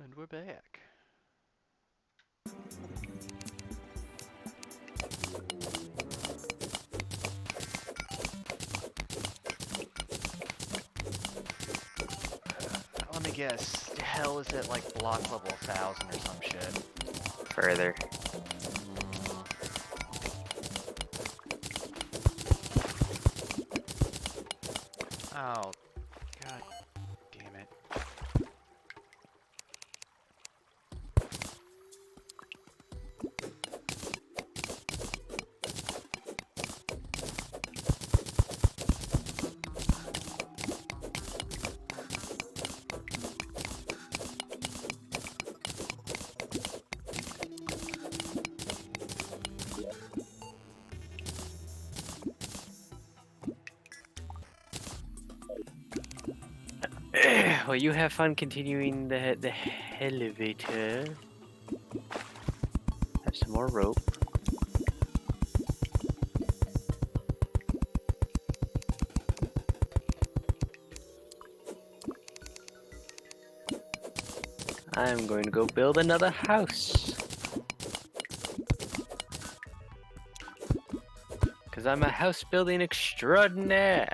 And we're back. Let me guess. Hell is at like block level 1000 or some shit. Further. Oh, god damn it. Well, you have fun continuing the elevator. Have some more rope. I'm going to go build another house. Because I'm a house building extraordinaire.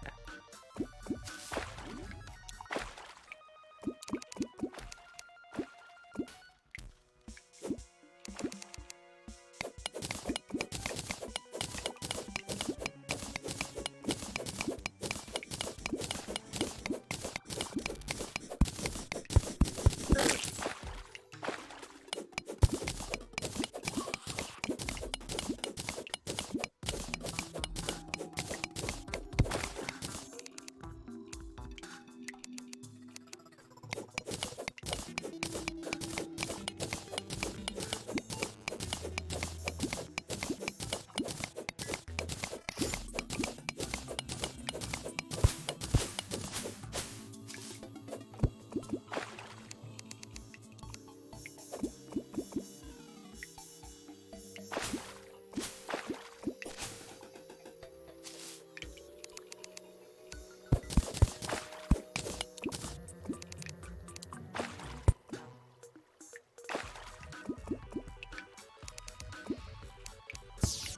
Let's see.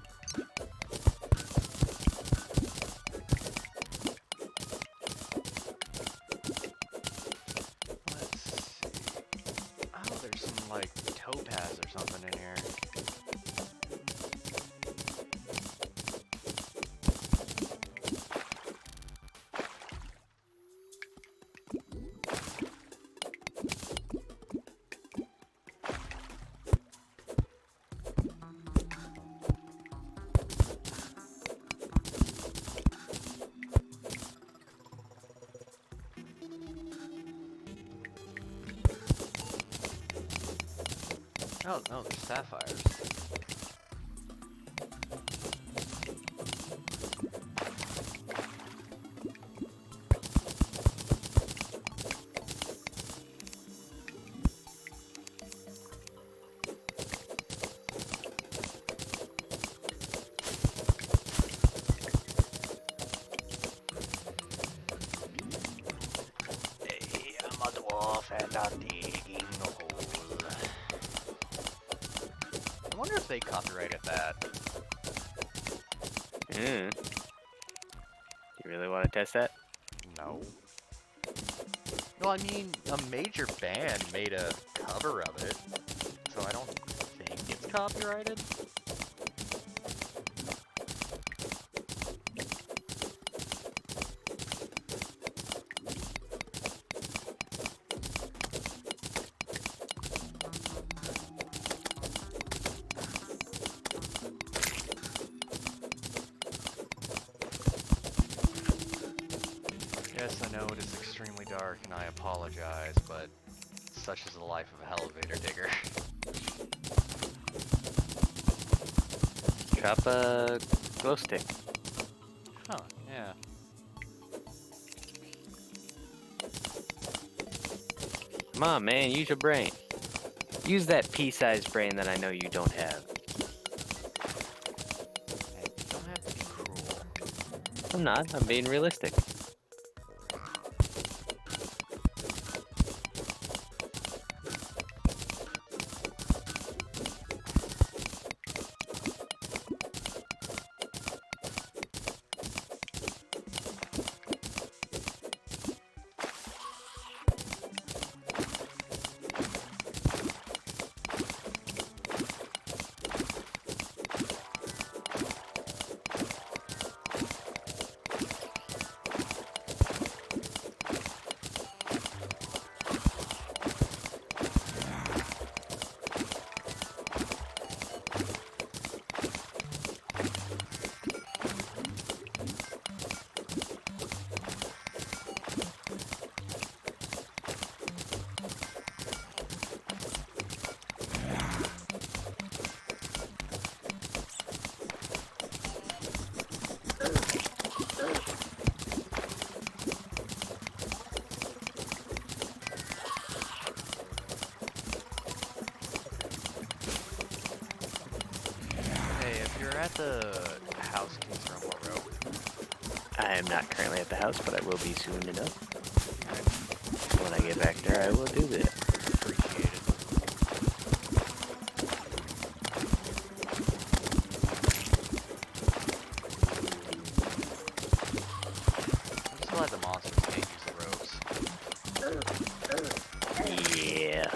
Oh, there's some like topaz or something in here. Oh, no, they're sapphires. Hey, I'm a dwarf and I'm digging a hole. I wonder if they copyrighted that. Do you really want to test that? No. Well, I mean, a major band made a cover of it, so I don't think it's copyrighted. Yes, I know it is extremely dark, and I apologize, but such is the life of an elevator digger. Drop a glow stick. Huh, yeah. Come on, man, use your brain. Use that pea-sized brain that I know you don't have. Hey, you don't have to be cruel. I'm not. I'm being realistic. at the house, can you throw more rope? I am not currently at the house, but I will be soon enough. When I get back there, I will do that. Appreciate it. I'm just glad the monsters can't use the ropes. Yeah.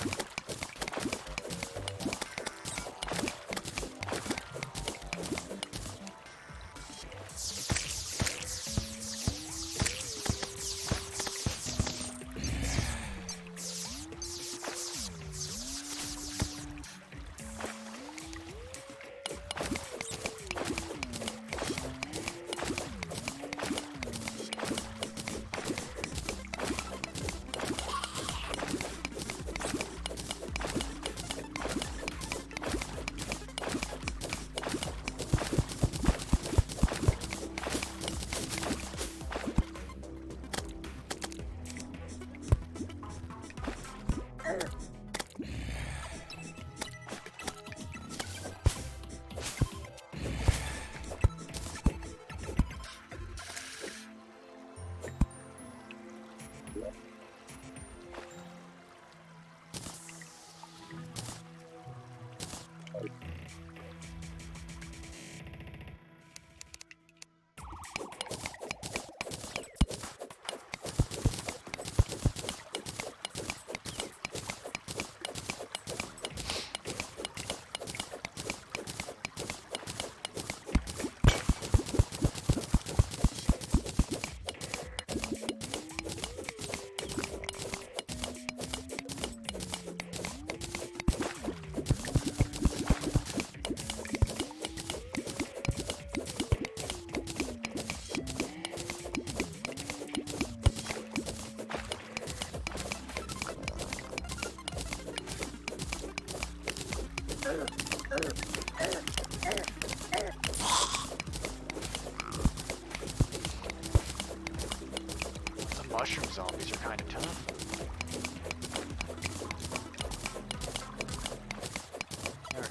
The mushroom zombies are kind of tough.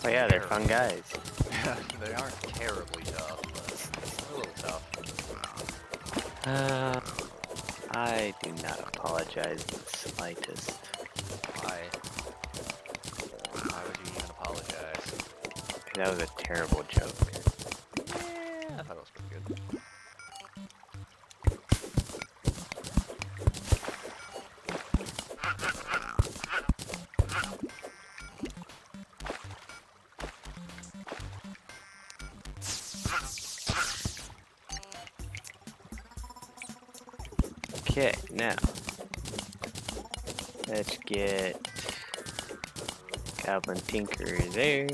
Oh yeah, they're fun guys. They aren't terribly tough, but they're a little tough. I do not apologize in the slightest. Why? Why would you even apologize? That was a terrible joke. Yeah, I thought it was pretty good. Okay, now let's get Goblin Tinker there.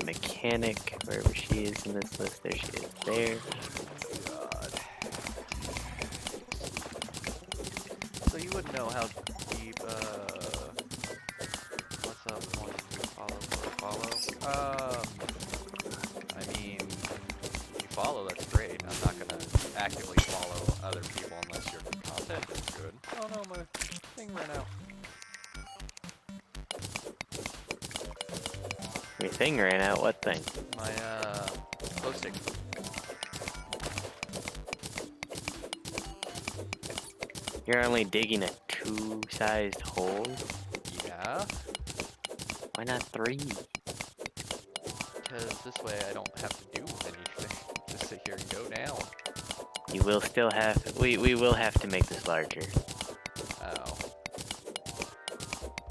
Mechanic, wherever she is in this list, there she is. There. God. So you wouldn't know how deep, what's up, point, follow? I mean, if you follow, that's great. I'm not gonna actively follow other people unless your content is good. Oh no, my thing ran out. Your thing ran out, what thing? My, posting. You're only digging a 2-sized hole? Yeah? Why not 3? Because this way I don't have to do anything. Just sit here and go down. You will still have, we will have to make this larger Oh.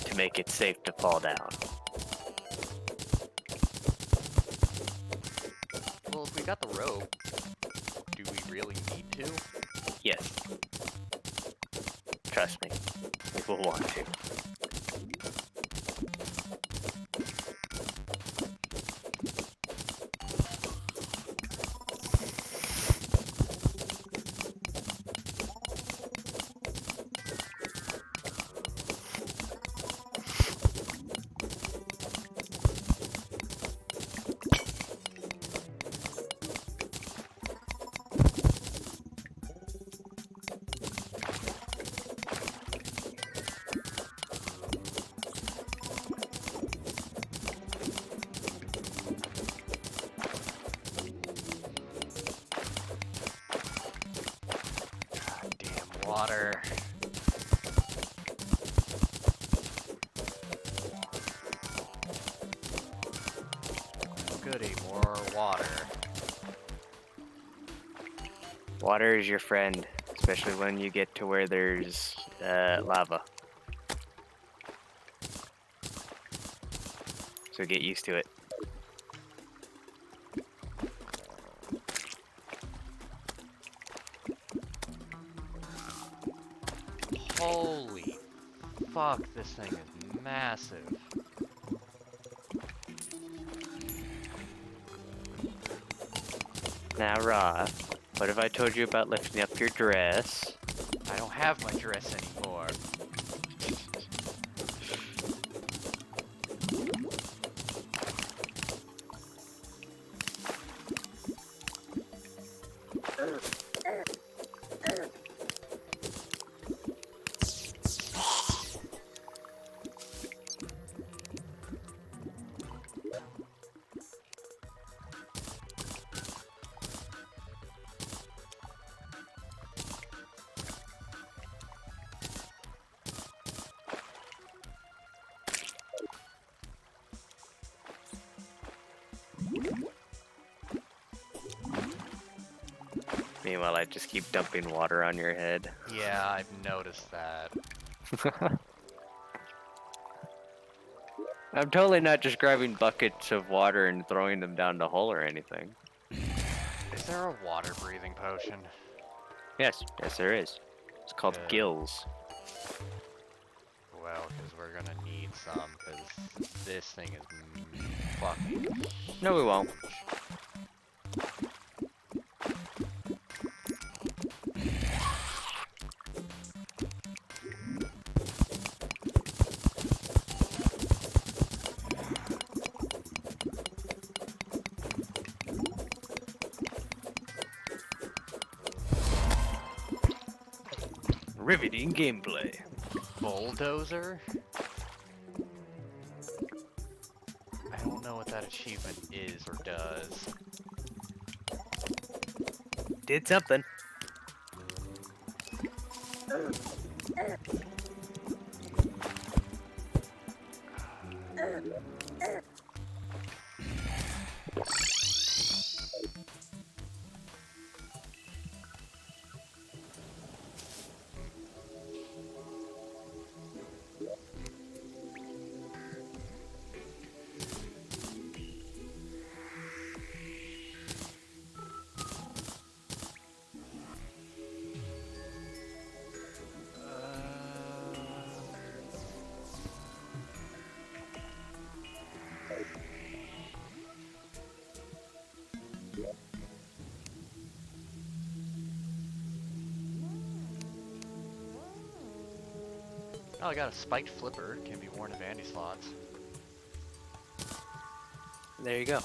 to make it safe to fall down. Well, if we got the rope, do we really need to? Yes. Trust me, we will want to. Water is your friend, especially when you get to where there's lava. So get used to it. Holy fuck, this thing is massive. Now, Ra, what if I told you about lifting up your dress? I don't have my dress anymore. Meanwhile, I just keep dumping water on your head. Yeah, I've noticed that. I'm totally not just grabbing buckets of water and throwing them down the hole or anything. Is there a water breathing potion? Yes, yes there is. It's called Good. gills. Well, because we're gonna need some, because this thing is fucking No, we won't. Riveting gameplay. bulldozer? I don't know what that achievement is or does. Did something. Oh, I got a spiked flipper. It can be worn in vanity slots. There you go.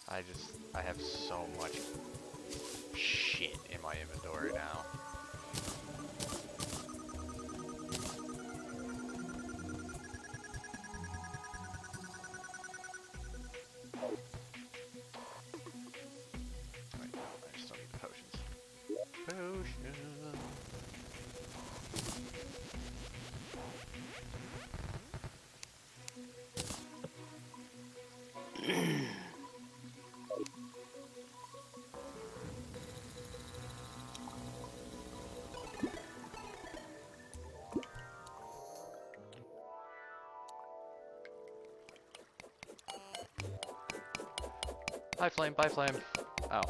I have so much shit in my inventory now. Wait, no, I still need the potions. Potions. Bye, Flame. Bye, Flame. Oh.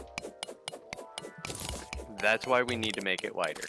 That's why we need to make it wider.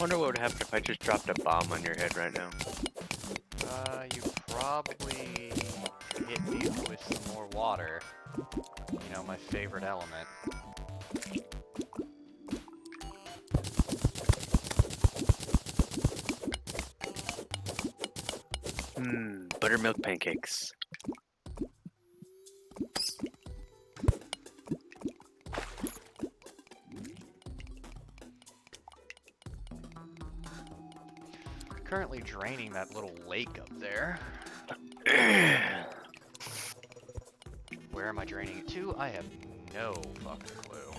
Wonder what would happen if I just dropped a bomb on your head right now. You probably hit me with some more water. You know, my favorite element. Buttermilk pancakes. Currently draining that little lake up there. Where am I draining it to? I have no fucking clue.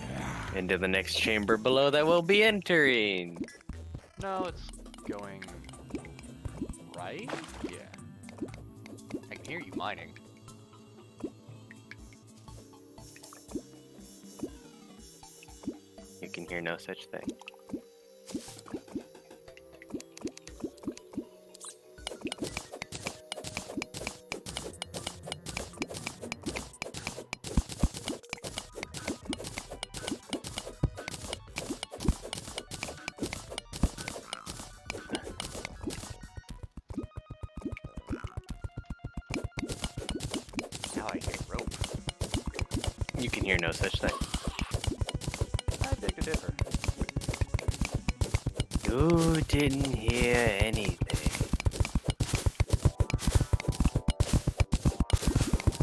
Into the next chamber below that we'll be entering. No, it's going right? Yeah. I can hear you mining. You can hear no such thing. Now I hear rope. You can hear no such thing. I beg to differ. You didn't hear anything.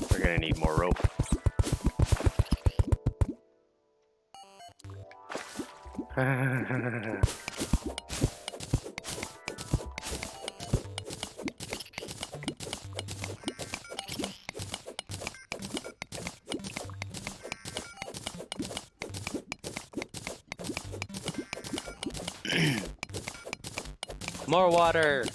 We're gonna need more rope. More water!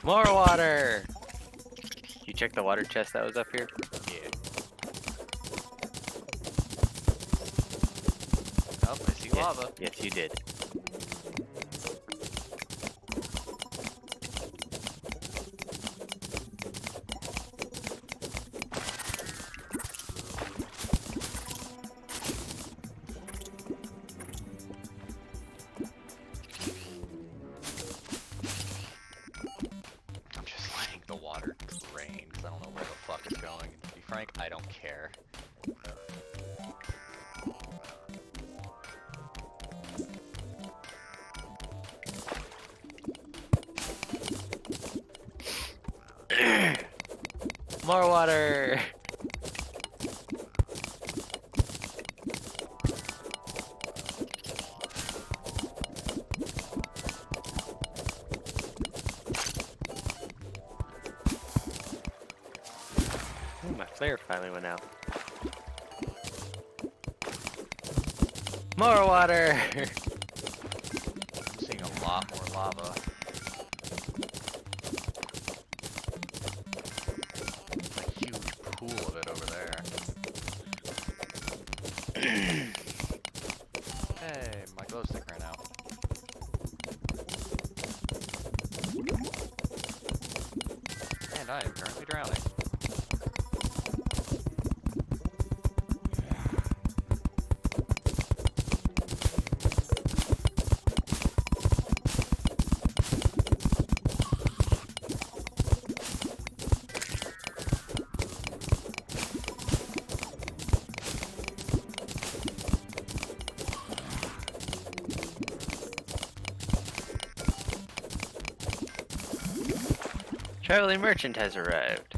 More water! You check the water chest that was up here? Yeah. Oh, I see lava. Yes, you did. I'm just letting the water drain because I don't know where the fuck it's going. And to be frank, I don't care. More water! Ooh, my flare finally went out. More water! I'm seeing a lot more lava. A huge pool of it over there. Hey, my glow stick ran out. And I am currently drowning. Traveling merchant has arrived.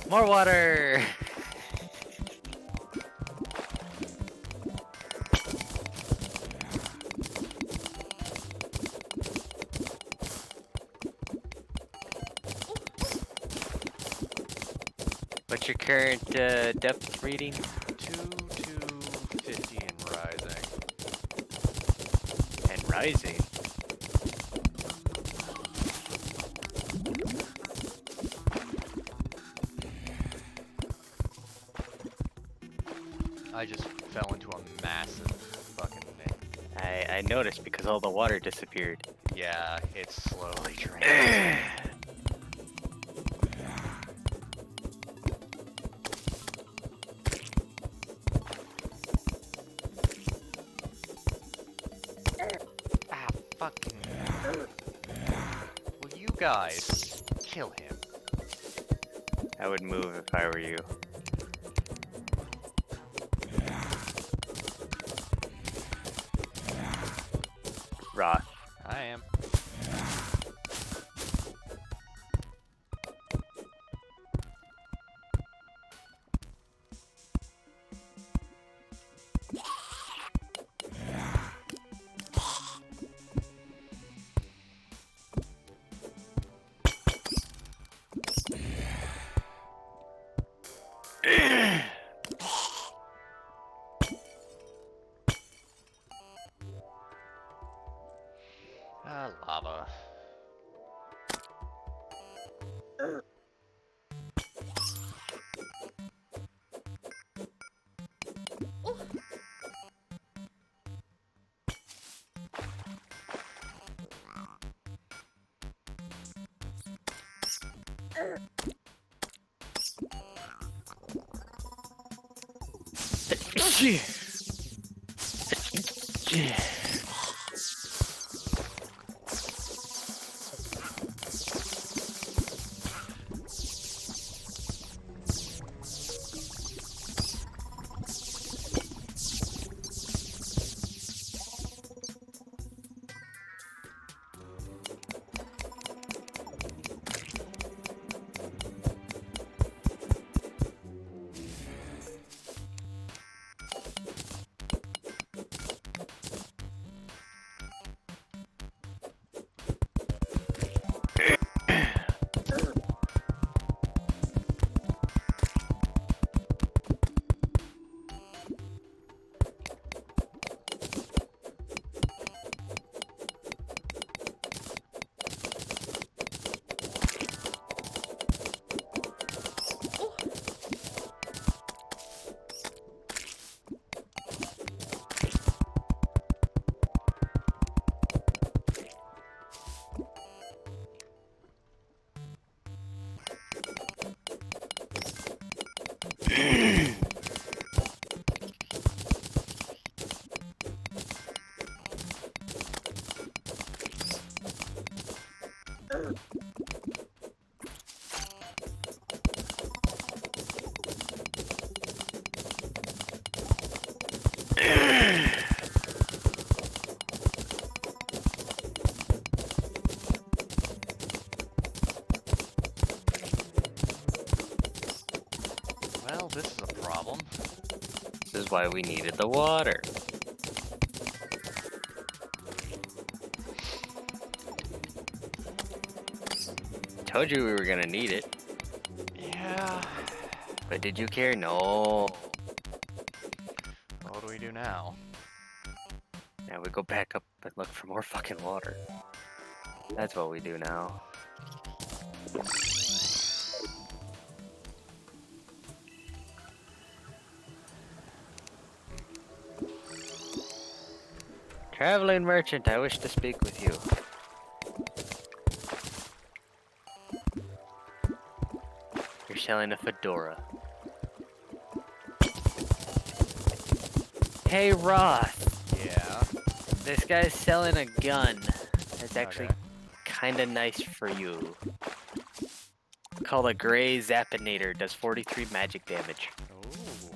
More water! What's your current depth reading? 250 and rising. And rising. I just fell into a massive fucking thing. I noticed because all the water disappeared. Yeah, it's slowly draining. fucking... Will you guys kill him? I would move if I were you. Roth. I am. Lava. Well, this is a problem. This is why we needed the water. Told you we were gonna need it. Yeah. But did you care? No. What do we do now? Now we go back up and look for more fucking water. That's what we do now. Traveling merchant, I wish to speak with you. You're selling a fedora. Hey Roth, Yeah. this guy's selling a gun. It's actually Okay. kinda nice for you. Called a Gray Zappinator, does 43 magic damage. Ooh.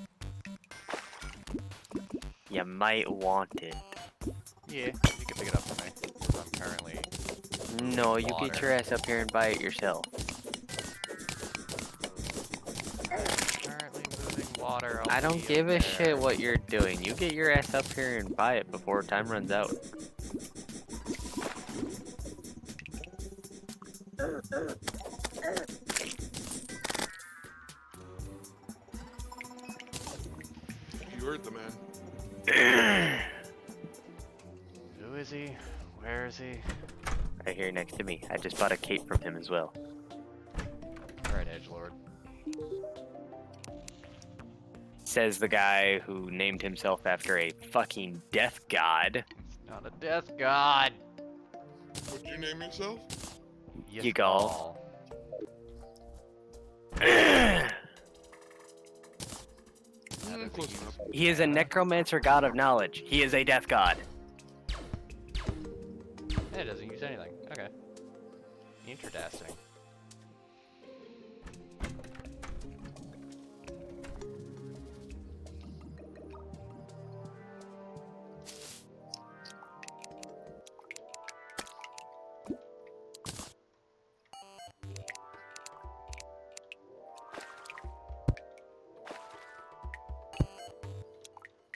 You might want it. Yeah, you can pick it up for me. 'Cause I'm currently No, you water. get your ass up here and buy it yourself. Currently moving water. I don't be give a there. shit what you're doing. You get your ass up here and buy it before time runs out. You heard the man. Who is he? Where is he? Right here next to me. I just bought a cape from him as well. Alright, Edgelord. Says the guy who named himself after a fucking death god. It's not a death god! Would you name yourself? Yigal. Close enough. He is a necromancer god of knowledge. He is a death god. It doesn't use anything. Okay. Interesting.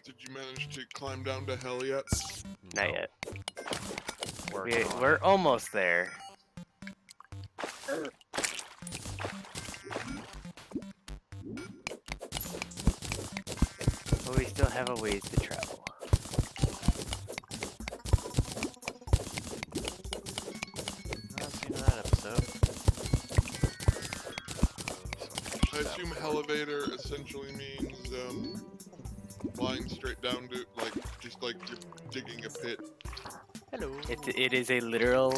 Did you manage to climb down to hell yet? Not No. yet. Working on We're it. almost there. But we still have a ways to travel. That's the end of that episode. I assume elevator essentially means flying straight down to just like you're digging a pit. Hello. It is a literal